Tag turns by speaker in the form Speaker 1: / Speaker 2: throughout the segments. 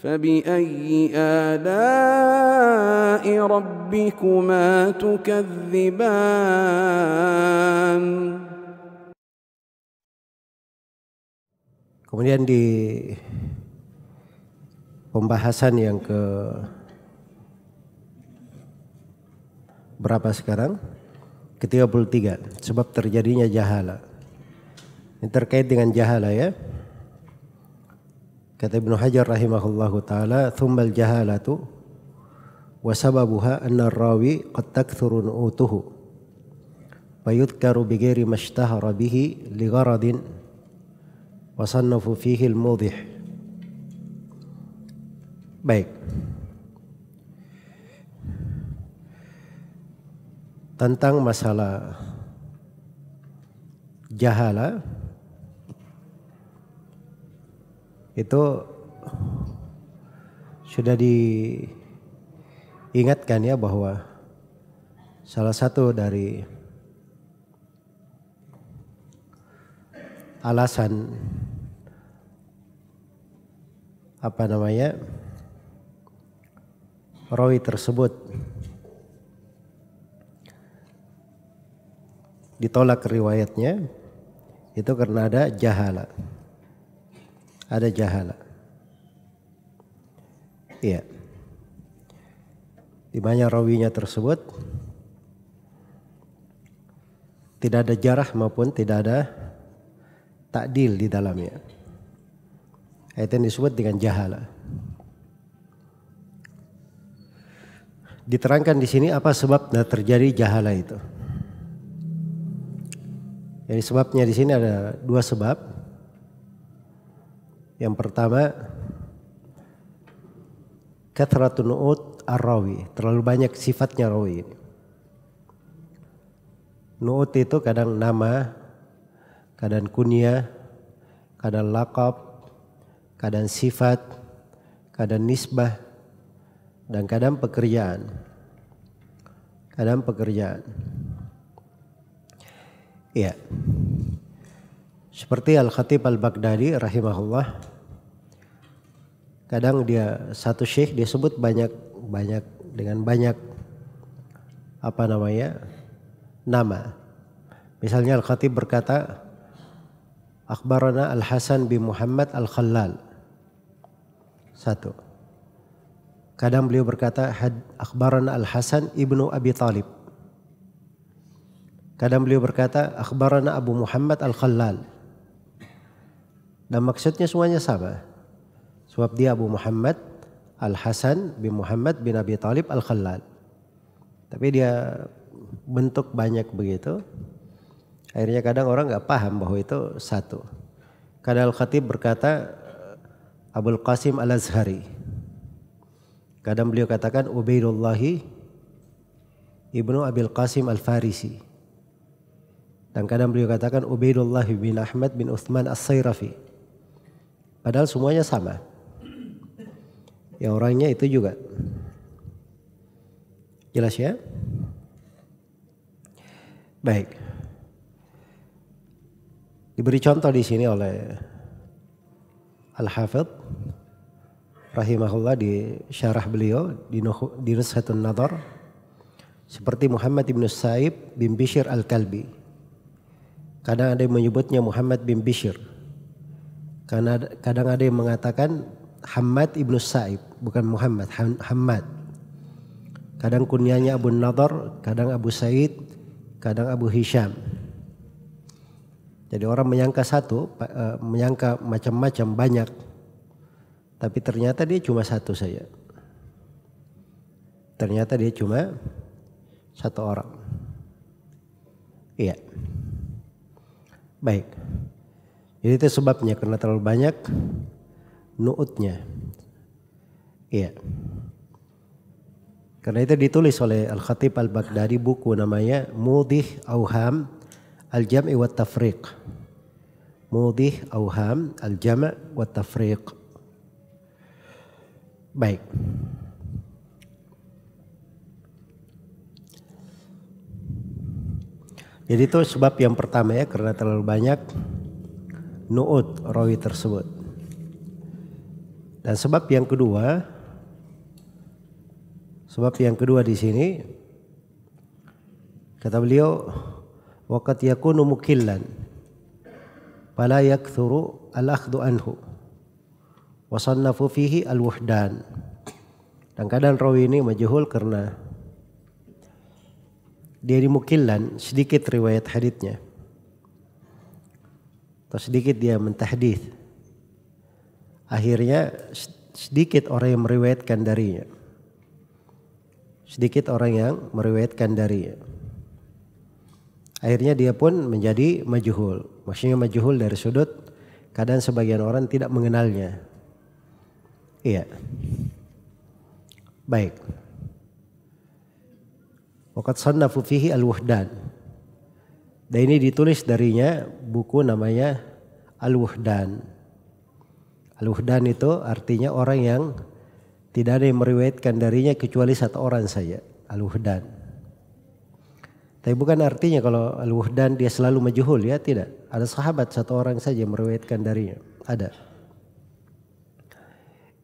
Speaker 1: فبأي آلاء ربكما تكذبان.
Speaker 2: Kemudian di pembahasan yang ke berapa sekarang? Ke-33, sebab terjadinya jahala. Ini terkait dengan jahala ya. Kata Ibnu Hajar rahimahullahu taala, "Tsummal jahalatu wa sababuha anna ar-rawi qad takthuru nu'utuhu wa yudhkaru bi ghairi mashtahara bihi li gharadin wa sannafu fihi al-mudhih." Baik. Tentang masalah jahala itu sudah diingatkan ya bahwa salah satu dari alasan rawi tersebut ditolak riwayatnya itu karena ada jahala. Ada jahala. Iya. Di mana rawinya tersebut tidak ada jarah maupun tidak ada ta'dil di dalamnya. Itu yang disebut dengan jahala. Diterangkan di sini apa sebabnya terjadi jahala itu. Jadi sebabnya di sini ada dua sebab. Yang pertama, kathratun nu'ut ar-rawi, terlalu banyak sifatnya rawi. Nu'ut itu kadang nama, kadang kunyah, kadang laqab, kadang sifat, kadang nisbah, dan kadang pekerjaan. Kadang pekerjaan. Iya. Seperti Al-Khatib Al-Baghdadi rahimahullah, kadang dia satu syekh dia sebut banyak dengan banyak nama. Misalnya Al-Khatib berkata, akhbarana Al-Hasan bin Muhammad Al-Khallal. Satu. Kadang beliau berkata, akhbarana Al-Hasan ibnu Abi Talib. Kadang beliau berkata, akhbarana Abu Muhammad Al-Khallal. Dan maksudnya semuanya sama. Sebab dia Abu Muhammad Al-Hasan bin Muhammad bin Abi Talib Al-Khallal. Tapi dia bentuk banyak begitu. Akhirnya kadang orang gak paham bahwa itu satu. Kadang Al-Khatib berkata Abul Qasim Al-Azhari. Kadang beliau katakan Ubaidullahi ibnu Abil Qasim Al-Farisi. Dan kadang beliau katakan Ubaidullah bin Ahmad bin Uthman As-Sayrafi. Padahal semuanya sama. Ya orangnya itu juga. Jelas ya? Baik. Diberi contoh di sini oleh Al-Hafidh rahimahullah di syarah beliau di Nuzhatun Nadhar, seperti Muhammad bin Sa'ib bin Bishr Al-Kalbi. Kadang ada yang menyebutnya Muhammad bin Bishr. Kadang ada yang mengatakan Hammad ibnu Sa'ib, bukan Muhammad, Hammad. Kadang kunyanya Abu Nadhar, kadang Abu Sa'id, kadang Abu Hisham. Jadi orang menyangka menyangka macam-macam banyak. Tapi ternyata dia cuma satu saja. Ternyata dia cuma satu orang. Iya. Baik. Jadi itu sebabnya karena terlalu banyak nu'utnya. Iya. Karena itu ditulis oleh Al-Khatib Al-Baghdadi buku namanya Mudhih Auham Al-Jam'i wa Tafriq. Mudhih Auham Al-Jam' wa Tafriq. Baik. Jadi itu sebab yang pertama ya, karena terlalu banyak nu'ut rawi tersebut. Dan sebab yang kedua di sini kata beliau waqad yakunu mukillan fala yakthuru al-akhdhu anhu wa sannafu fihi al-wuhdan. Dan kadang rawi ini majhul karena dia di mukillan, sedikit riwayat haditsnya atau sedikit dia mentahdits. Akhirnya sedikit orang yang meriwayatkan darinya. Akhirnya dia pun menjadi majhul. Maksudnya majhul dari sudut kadang sebagian orang tidak mengenalnya. Iya. Baik. Waqad sannafu fihi al-wuhdan. Dan ini ditulis darinya buku namanya Al-Wuhdan. Al-Wuhdan itu artinya orang yang tidak ada yang meriwayatkan darinya kecuali satu orang saja. Al-Wuhdan. Tapi bukan artinya kalau Al-Wuhdan dia selalu majhul, ya tidak. Ada sahabat satu orang saja yang meriwayatkan darinya. Ada.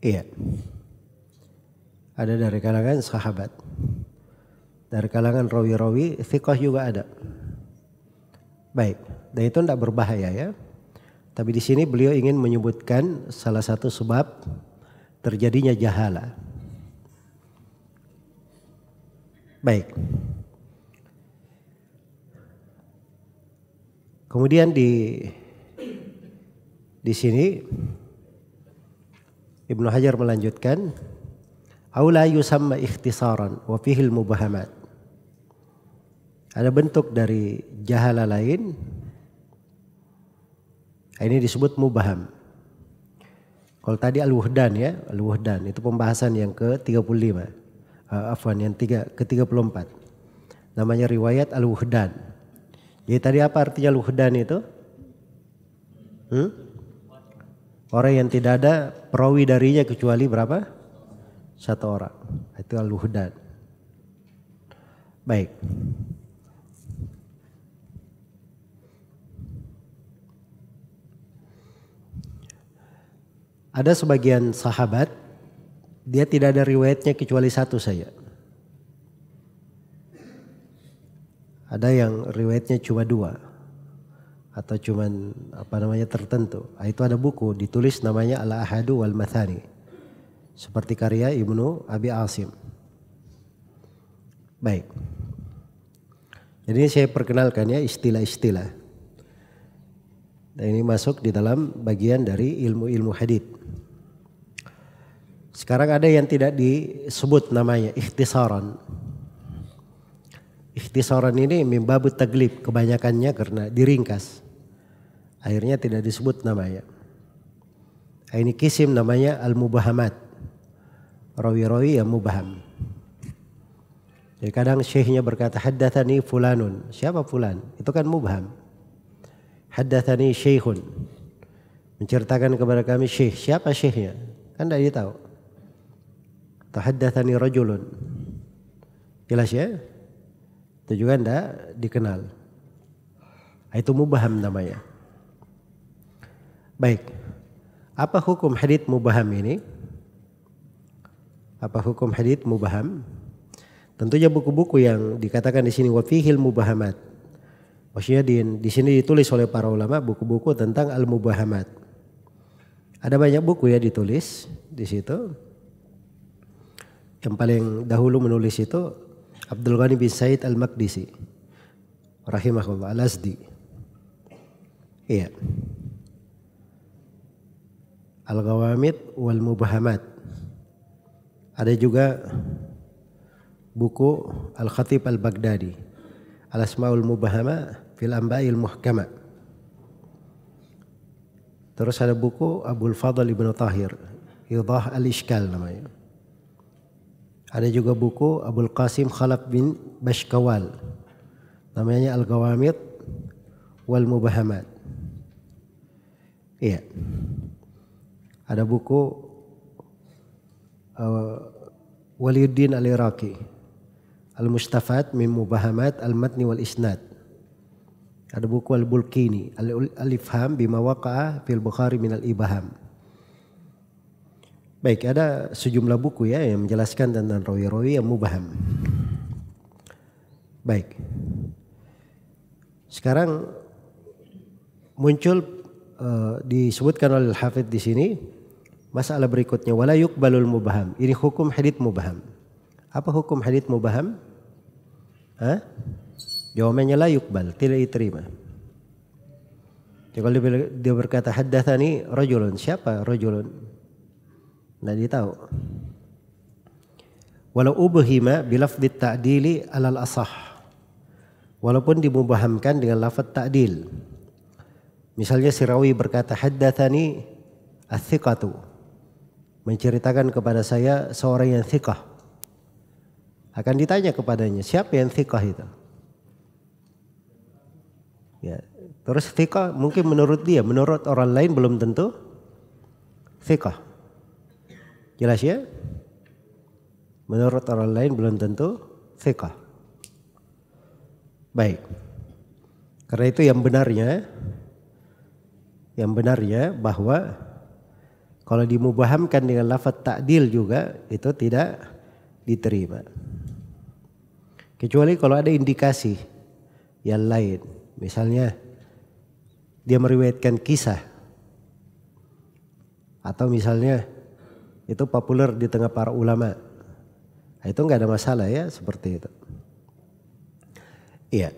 Speaker 2: Iya. Ada dari kalangan sahabat. Dari kalangan rawi-rawi thiqah juga ada. Baik, dan itu tidak berbahaya ya. Tapi di sini beliau ingin menyebutkan salah satu sebab terjadinya jahala. Baik. Kemudian di sini Ibnu Hajar melanjutkan aula yusamma ikhtisaran wa fihi al-mubahamat. Ada bentuk dari jahala lain. Ini disebut mubaham. Kalau tadi al-wuhdan ya, al-wuhdan itu pembahasan yang ke-35. Yang ke-34. Namanya riwayat al-wuhdan. Jadi tadi apa artinya al-wuhdan itu? Orang yang tidak ada perawi darinya kecuali berapa? Satu orang. Itu al-wuhdan. Baik. Ada sebagian sahabat dia tidak ada riwayatnya kecuali satu saja. Ada yang riwayatnya cuma dua atau cuman tertentu. Itu ada buku ditulis namanya Al-Ahadu wal Mathani. Seperti karya Ibnu Abi Asim. Baik. Jadi saya perkenalkan ya istilah-istilah. Dan ini masuk di dalam bagian dari ilmu-ilmu hadits. Sekarang ada yang tidak disebut namanya ikhtisaran. Ikhtisaran ini mimbabut taglib, kebanyakannya karena diringkas. Akhirnya tidak disebut namanya. Ini kisim namanya al-mubahamat. Rawi-rawi yang mubaham. Jadi kadang syekhnya berkata haddatsani fulanun. Siapa fulan? Itu kan mubaham. Haddatsani syekhun. Menceritakan kepada kami syekh. Siapa syekhnya? Kan tidak tahu. Haddatsani rajulun. Jelas ya? Itu juga tidak dikenal. Itu mubaham namanya. Baik. Apa hukum hadits mubaham ini? Apa hukum hadits mubaham? Tentunya buku-buku yang dikatakan di sini wa fihil mubahamat. Maksudnya di sini ditulis oleh para ulama buku-buku tentang al-mubahamat. Ada banyak buku ya ditulis di situ. Yang paling dahulu menulis itu Abdul Ghani bin Said Al-Maqdisi rahimahullah Al-Azdi. Iya. Al-Ghawamid wal Mubahamat. Ada juga buku Al-Khatib Al-Baghdadi Al-Asma'ul Mubahama fil Amba'il Muhkama. Terus ada buku Abdul Fadl Ibn Tahir Idah Al-Ishkal namanya. Ada juga buku Abul Qasim Khalaf bin Bashkawal. Namanya Al-Ghawamid wal Mubahamat. Iya. Ada buku Waliuddin Al-Iraqi. Al-Mustafat min Mubahamat Al-Matni wal Isnad. Ada buku Al-Bulkini Al-Ifham bima waqa'a fil Bukhari min Al-Ibham. Baik, ada sejumlah buku ya yang menjelaskan tentang rawi-rawi yang mubham. Baik. Sekarang muncul disebutkan oleh Al-Hafidz di sini masalah berikutnya, wala yuqbalul mubham. Ini hukum hadits mubham. Apa hukum hadits mubham? Jawabannya la yuqbal, tidak diterima. Jadi kalau dia berkata haddatsani rajulun, siapa rajulun? Tidak ditahu. Walau ubhima bilafdz ta'dili alal asah. Walaupun dimubahamkan dengan lafaz ta'dil. Misalnya si rawi berkata haddatsani ats-thiqatu. Menceritakan kepada saya seorang yang thiqah. Akan ditanya kepadanya, siapa yang thiqah itu? Ya, terus thiqah mungkin menurut dia, menurut orang lain belum tentu thiqah. Jelas ya? Menurut orang lain belum tentu thiqah. Baik. Karena itu yang benarnya bahwa kalau dimubahamkan dengan lafaz ta'dil juga itu tidak diterima. Kecuali kalau ada indikasi yang lain. Misalnya dia meriwayatkan kisah. Atau misalnya itu populer di tengah para ulama. Itu enggak ada masalah ya seperti itu. Iya.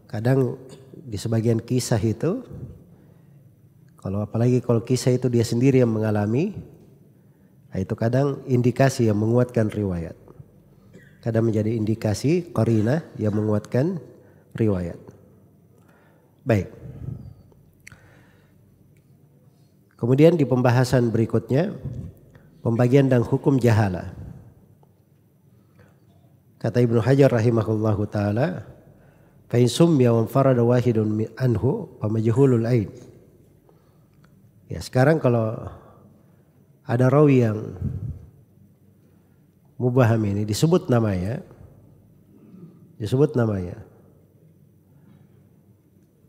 Speaker 2: Kadang di sebagian kisah itu, apalagi kalau kisah itu dia sendiri yang mengalami, itu kadang indikasi yang menguatkan riwayat. Kadang menjadi indikasi qarinah yang menguatkan riwayat. Baik. Kemudian di pembahasan berikutnya, pembagian dan hukum jahalah. Kata Ibnu Hajar rahimahullahu ta'ala, fa in summiya wa farada wahidun anhu fa majhulul ain. Ya, sekarang kalau ada rawi yang mubham ini disebut namanya.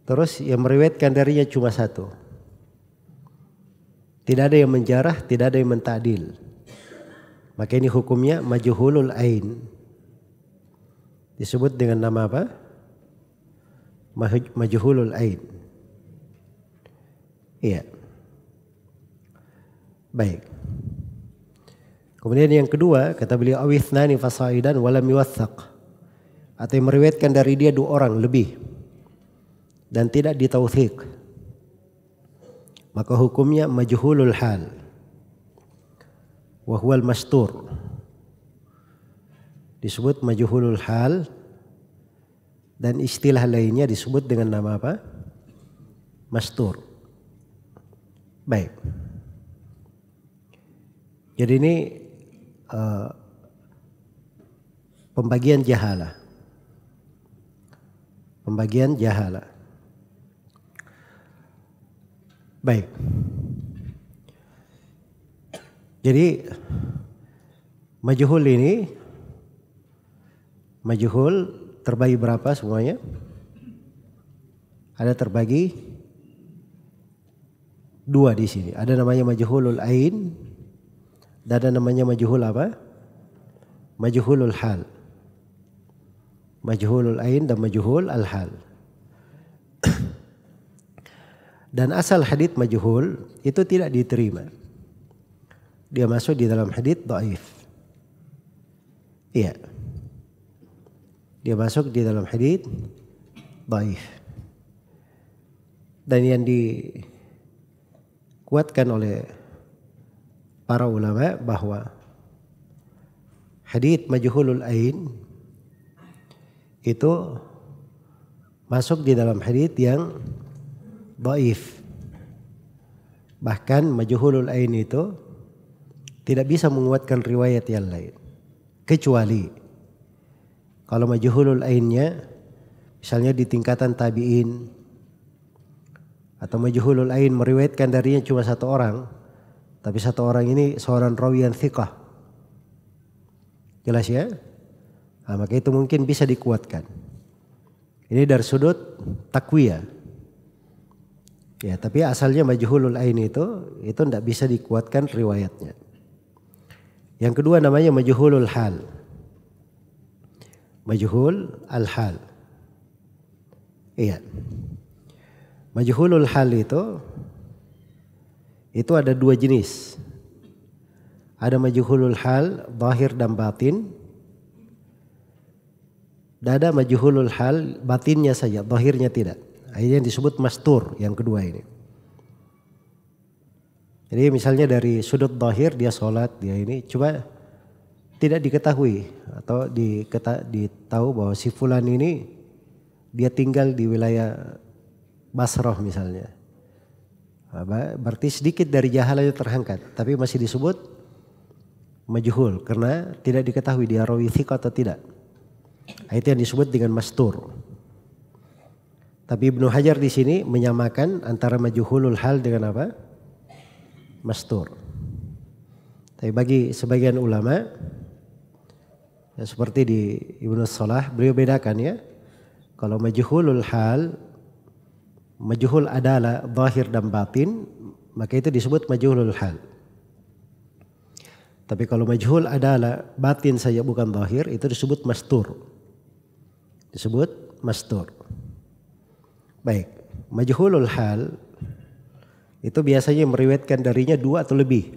Speaker 2: Terus yang meriwayatkan darinya cuma satu. Tidak ada yang menjarah, tidak ada yang mentadil. Maka ini hukumnya majhulul ain. Disebut dengan nama apa? Majhulul ain. Iya. Baik. Kemudian yang kedua, kata beliau awithnani fasaidan walam yuwaththaq. Atau yang meriwayatkan dari dia 2 orang lebih dan tidak ditauthik. Maka hukumnya majhulul hal. Wa huwal mastur. Disebut majhulul hal dan istilah lainnya disebut dengan nama apa? Mastur. Baik. Jadi ini pembagian jahalah. Baik. Jadi majhul terbagi berapa semuanya? Ada terbagi 2 di sini. Ada namanya majhulul ain dan ada namanya majhul apa? Majhulul hal. Majhulul ain dan majhul al hal. Dan asal hadits majhul itu tidak diterima. Dia masuk di dalam hadits dhaif. Iya. Dia masuk di dalam hadits dhaif. Dan yang dikuatkan oleh para ulama bahwa hadits majhulul ain itu masuk di dalam hadits yang dhaif. Bahkan majhulul ain itu tidak bisa menguatkan riwayat yang lain. Kecuali kalau majhulul ainnya misalnya di tingkatan tabi'in atau majhulul ain meriwayatkan darinya cuma 1 orang, tapi 1 orang ini seorang rawi yang thiqah. Jelas ya? Nah, maka itu mungkin bisa dikuatkan. Ini dari sudut takwiyah. Ya, tapi asalnya majhulul ain itu tidak bisa dikuatkan riwayatnya. Yang kedua namanya majhulul hal. Majhul al-hal. Iya. Majhulul hal itu ada dua jenis. Ada majhulul hal zahir dan batin. Dan ada majhulul hal batinnya saja, zahirnya tidak. Akhirnya disebut mastur yang kedua ini. Jadi misalnya dari sudut zahir dia sholat, dia ini coba tidak diketahui atau ditahu bahwa si fulan ini dia tinggal di wilayah Basrah misalnya. Berarti sedikit dari jahalannya terangkat, tapi masih disebut majhul karena tidak diketahui dia rawi thiqah atau tidak. Itu yang disebut dengan mastur. Tapi Ibnu Hajar di sini menyamakan antara majhulul hal dengan apa? Mastur. Tapi bagi sebagian ulama, ya seperti di Ibnu Salah, beliau bedakan ya. Kalau majhulul hal, majhul adalah zahir dan batin, maka itu disebut majhulul hal. Tapi kalau majhul adalah batin saja bukan zahir, itu disebut mastur. Disebut mastur. Baik, majhulul hal itu biasanya meriwayatkan darinya dua atau lebih.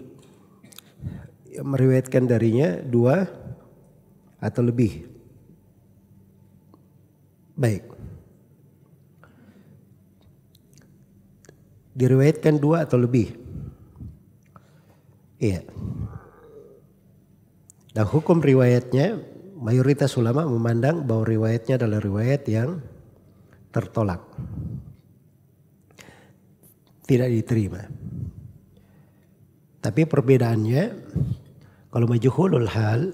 Speaker 2: Meriwayatkan darinya dua atau lebih. Baik. Diriwayatkan dua atau lebih. Iya. Dan hukum riwayatnya mayoritas ulama memandang bahwa riwayatnya adalah riwayat yang tertolak, tidak diterima. Tapi perbedaannya kalau majhulul hal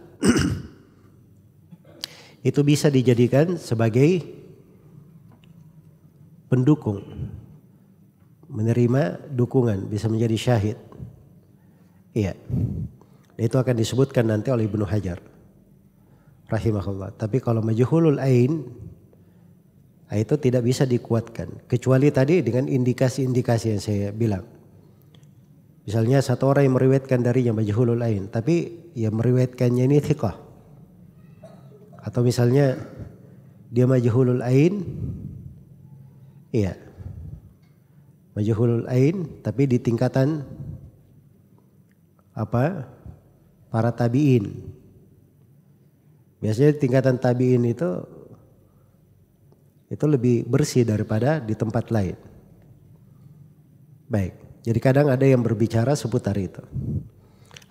Speaker 2: itu bisa dijadikan sebagai pendukung, menerima dukungan, bisa menjadi syahid. Iya. Itu akan disebutkan nanti oleh Ibnu Hajar rahimahullah. Tapi kalau majhulul ain itu tidak bisa dikuatkan kecuali tadi dengan indikasi-indikasi yang saya bilang. Misalnya satu orang yang meriwayatkan darinya majhulul ain, tapi yang meriwayatkannya ini thiqah. Atau misalnya dia majhulul ain, iya, majhulul ain, tapi di tingkatan apa? Para tabi'in. Biasanya di tingkatan tabi'in itu lebih bersih daripada di tempat lain. Baik, jadi kadang ada yang berbicara seputar itu.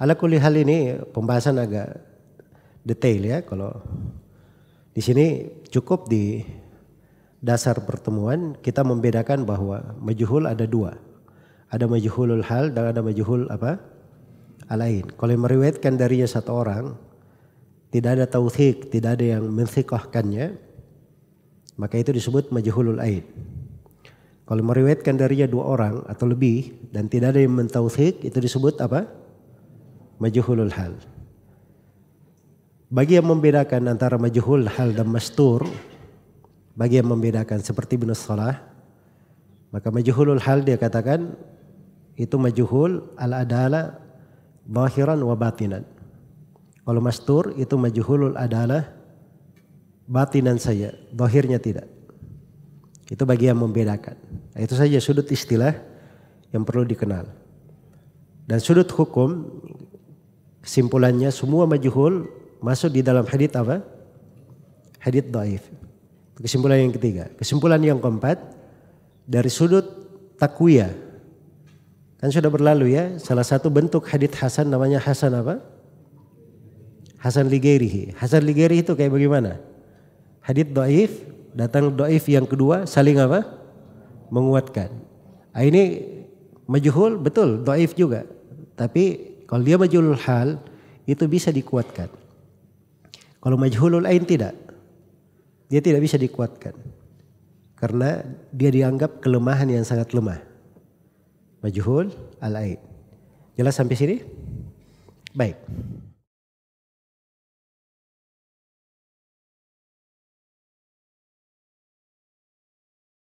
Speaker 2: Ala kulli hal ini pembahasan agak detail ya. Kalau di sini cukup di dasar pertemuan kita membedakan bahwa majhul ada dua. Ada majhulul hal dan ada majhul apa? Al-ain. Kalau yang meriwayatkan darinya satu orang, tidak ada tauthik, tidak ada yang menthikahkannya, maka itu disebut majhulul ain. Kalau meriwayatkan darinya dua orang atau lebih dan tidak ada yang mentauthik, itu disebut apa? Majhulul hal. Bagi yang membedakan antara majhul hal dan mastur, bagi yang membedakan seperti Ibnu Salah, maka majhulul hal dia katakan itu majhul al-adalah zahiran wa batinan. Kalau mastur itu majhulul adalah batinan saja, zahirnya tidak. Itu bagi yang membedakan. Nah, itu saja sudut istilah yang perlu dikenal. Dan sudut hukum kesimpulannya semua majhul masuk di dalam hadits apa? Hadits dhaif. Kesimpulan yang ketiga. Kesimpulan yang keempat dari sudut takwiyah. Kan sudah berlalu ya, salah satu bentuk hadits hasan namanya hasan apa? Hasan li ghairihi. Hasan li ghairihi itu kayak bagaimana? Hadits dhaif, datang dhaif yang kedua saling apa? Menguatkan. Nah, ini majhul betul, dhaif juga. Tapi kalau dia majhulul hal itu bisa dikuatkan. Kalau majhulul ain tidak. Dia tidak bisa dikuatkan. Karena dia dianggap kelemahan yang sangat lemah. Majhul al-ain. Jelas sampai sini? Baik.